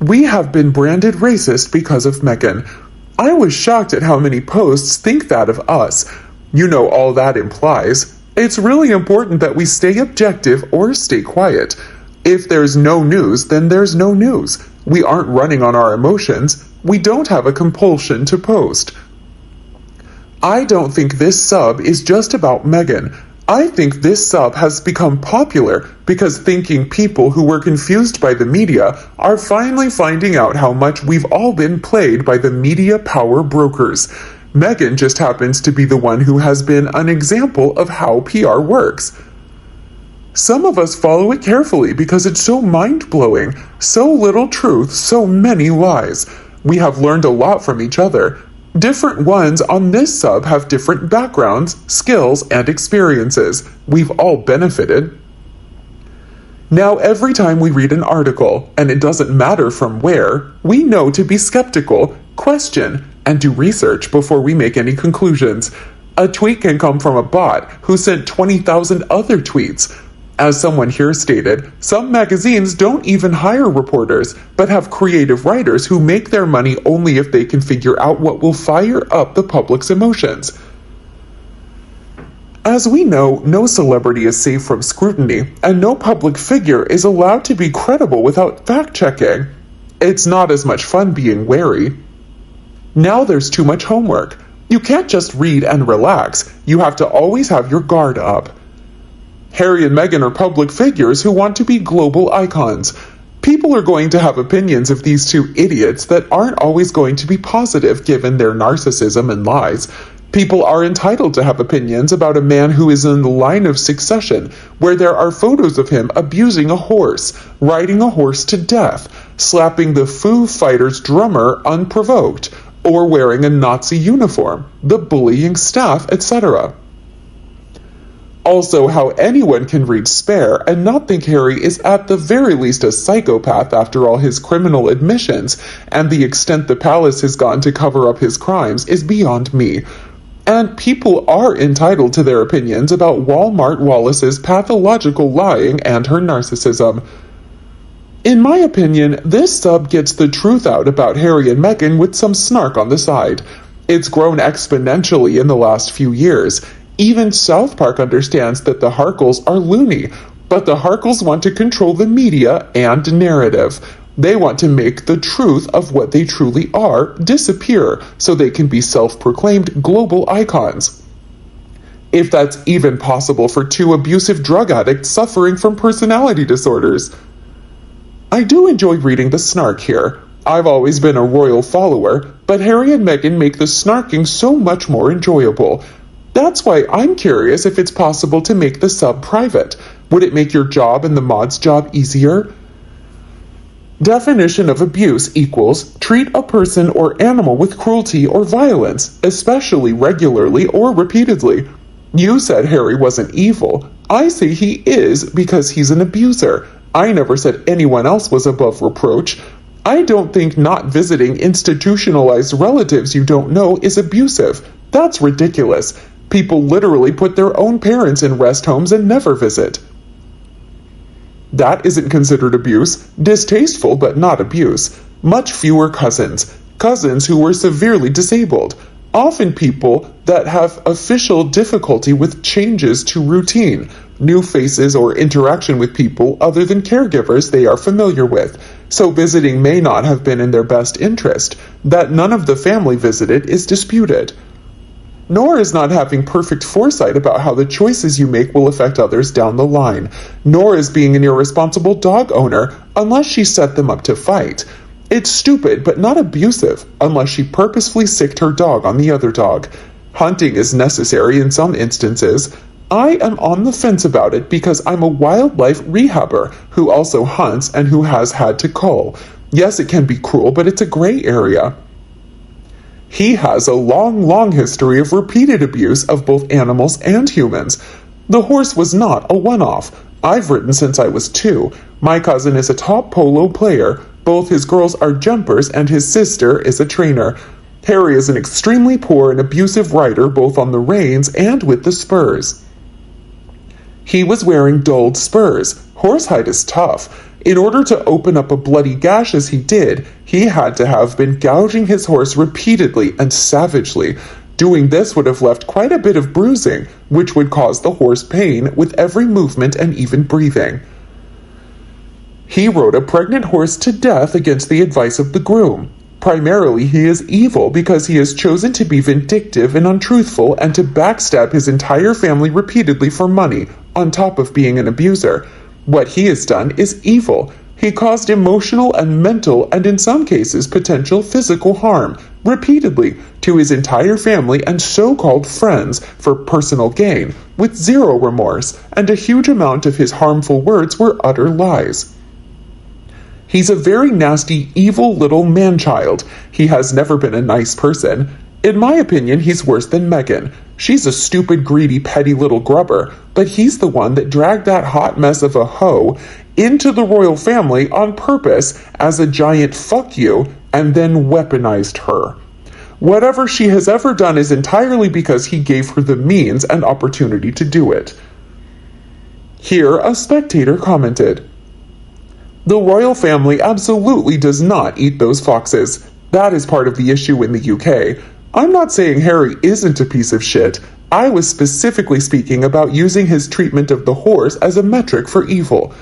We have been branded racist because of Meghan. I was shocked at how many posts think that of us. You know all that implies. It's really important that we stay objective or stay quiet. If there's no news, then there's no news. We aren't running on our emotions. We don't have a compulsion to post. I don't think this sub is just about Meghan. I think this sub has become popular because thinking people who were confused by the media are finally finding out how much we've all been played by the media power brokers. Meghan just happens to be the one who has been an example of how PR works. Some of us follow it carefully because it's so mind-blowing. So little truth, so many lies. We have learned a lot from each other. Different ones on this sub have different backgrounds, skills, and experiences. We've all benefited. Now every time we read an article, and it doesn't matter from where, we know to be skeptical, question, and do research before we make any conclusions. A tweet can come from a bot who sent 20,000 other tweets. As someone here stated, some magazines don't even hire reporters, but have creative writers who make their money only if they can figure out what will fire up the public's emotions. As we know, no celebrity is safe from scrutiny, and no public figure is allowed to be credible without fact-checking. It's not as much fun being wary. Now there's too much homework. You can't just read and relax. You have to always have your guard up. Harry and Meghan are public figures who want to be global icons. People are going to have opinions of these two idiots that aren't always going to be positive given their narcissism and lies. People are entitled to have opinions about a man who is in the line of succession, where there are photos of him abusing a horse, riding a horse to death, slapping the Foo Fighters drummer unprovoked, or wearing a Nazi uniform, the bullying staff, etc. Also, how anyone can read Spare and not think Harry is at the very least a psychopath after all his criminal admissions, and the extent the palace has gone to cover up his crimes is beyond me. And people are entitled to their opinions about Walmart Wallace's pathological lying and her narcissism. In my opinion, this sub gets the truth out about Harry and Meghan with some snark on the side. It's grown exponentially in the last few years. Even South Park understands that the Harkles are loony, but the Harkles want to control the media and narrative. They want to make the truth of what they truly are disappear so they can be self-proclaimed global icons. If that's even possible for two abusive drug addicts suffering from personality disorders. I do enjoy reading the snark here. I've always been a royal follower, but Harry and Meghan make the snarking so much more enjoyable. That's why I'm curious if it's possible to make the sub private. Would it make your job and the mod's job easier? Definition of abuse equals treat a person or animal with cruelty or violence, especially regularly or repeatedly. You said Harry wasn't evil. I say he is because he's an abuser. I never said anyone else was above reproach. I don't think not visiting institutionalized relatives you don't know is abusive. That's ridiculous. People literally put their own parents in rest homes and never visit. That isn't considered abuse. Distasteful, but not abuse. Much fewer cousins. Cousins who were severely disabled. Often people that have official difficulty with changes to routine, new faces, or interaction with people other than caregivers they are familiar with. So visiting may not have been in their best interest. That none of the family visited is disputed. Nor is not having perfect foresight about how the choices you make will affect others down the line. Nor is being an irresponsible dog owner unless she set them up to fight. It's stupid but not abusive unless she purposefully sicked her dog on the other dog. Hunting is necessary in some instances. I am on the fence about it because I'm a wildlife rehabber who also hunts and who has had to cull. Yes, it can be cruel, but it's a gray area. He has a long history of repeated abuse of both animals and humans. The horse was not a one-off. I've ridden since I was 2. My cousin is a top polo player. Both his girls are jumpers and his sister is a trainer. Harry is an extremely poor and abusive rider both on the reins and with the spurs. He was wearing dulled spurs. Horsehide is tough. In order to open up a bloody gash as he did, he had to have been gouging his horse repeatedly and savagely. Doing this would have left quite a bit of bruising, which would cause the horse pain with every movement and even breathing. He rode a pregnant horse to death against the advice of the groom. Primarily, he is evil because he has chosen to be vindictive and untruthful and to backstab his entire family repeatedly for money, on top of being an abuser. What he has done is evil. He caused emotional and mental and in some cases potential physical harm, repeatedly, to his entire family and so-called friends for personal gain, with zero remorse, and a huge amount of his harmful words were utter lies. He's a very nasty, evil little man-child. He has never been a nice person. In my opinion, he's worse than Megan. She's a stupid, greedy, petty little grubber, but he's the one that dragged that hot mess of a hoe into the royal family on purpose as a giant fuck you, and then weaponized her. Whatever she has ever done is entirely because he gave her the means and opportunity to do it. Here, a spectator commented, "The royal family absolutely does not eat those foxes. That is part of the issue in the UK. I'm not saying Harry isn't a piece of shit. I was specifically speaking about using his treatment of the horse as a metric for evil.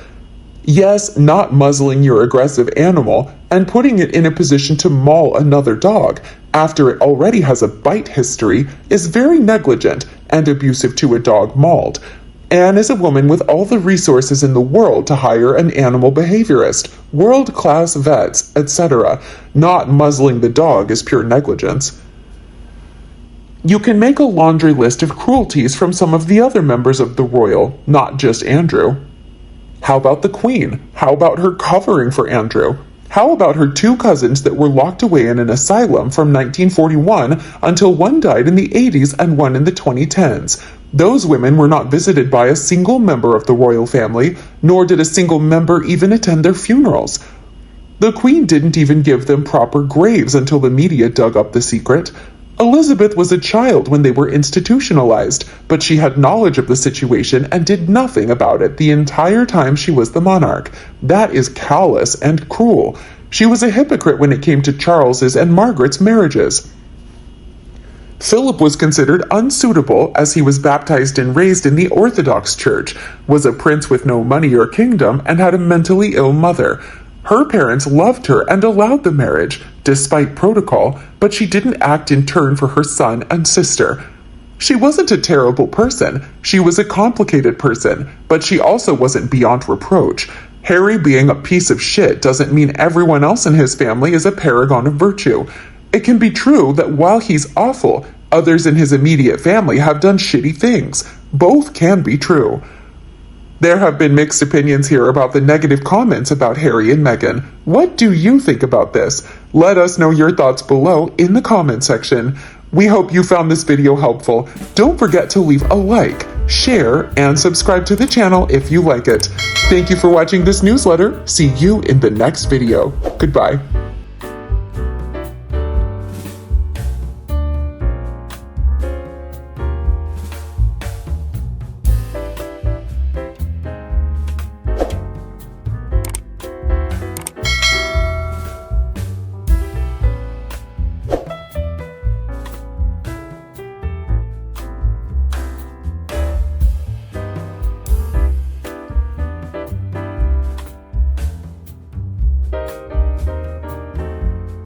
Yes, not muzzling your aggressive animal and putting it in a position to maul another dog after it already has a bite history is very negligent and abusive to a dog mauled. Anne is a woman with all the resources in the world to hire an animal behaviorist, world-class vets, etc. Not muzzling the dog is pure negligence. You can make a laundry list of cruelties from some of the other members of the royal, not just Andrew. How about the Queen? How about her covering for Andrew? How about her two cousins that were locked away in an asylum from 1941 until one died in the 80s and one in the 2010s? Those women were not visited by a single member of the royal family, nor did a single member even attend their funerals. The Queen didn't even give them proper graves until the media dug up the secret. Elizabeth was a child when they were institutionalized, but she had knowledge of the situation and did nothing about it the entire time she was the monarch. That is callous and cruel. She was a hypocrite when it came to Charles's and Margaret's marriages. Philip was considered unsuitable as he was baptized and raised in the Orthodox Church, was a prince with no money or kingdom, and had a mentally ill mother. Her parents loved her and allowed the marriage, despite protocol, but she didn't act in turn for her son and sister. She wasn't a terrible person. She was a complicated person, but she also wasn't beyond reproach. Harry being a piece of shit doesn't mean everyone else in his family is a paragon of virtue. It can be true that while he's awful, others in his immediate family have done shitty things. Both can be true. There have been mixed opinions here about the negative comments about Harry and Meghan. What do you think about this? Let us know your thoughts below in the comment section. We hope you found this video helpful. Don't forget to leave a like, share, and subscribe to the channel if you like it. Thank you for watching this newsletter. See you in the next video. Goodbye.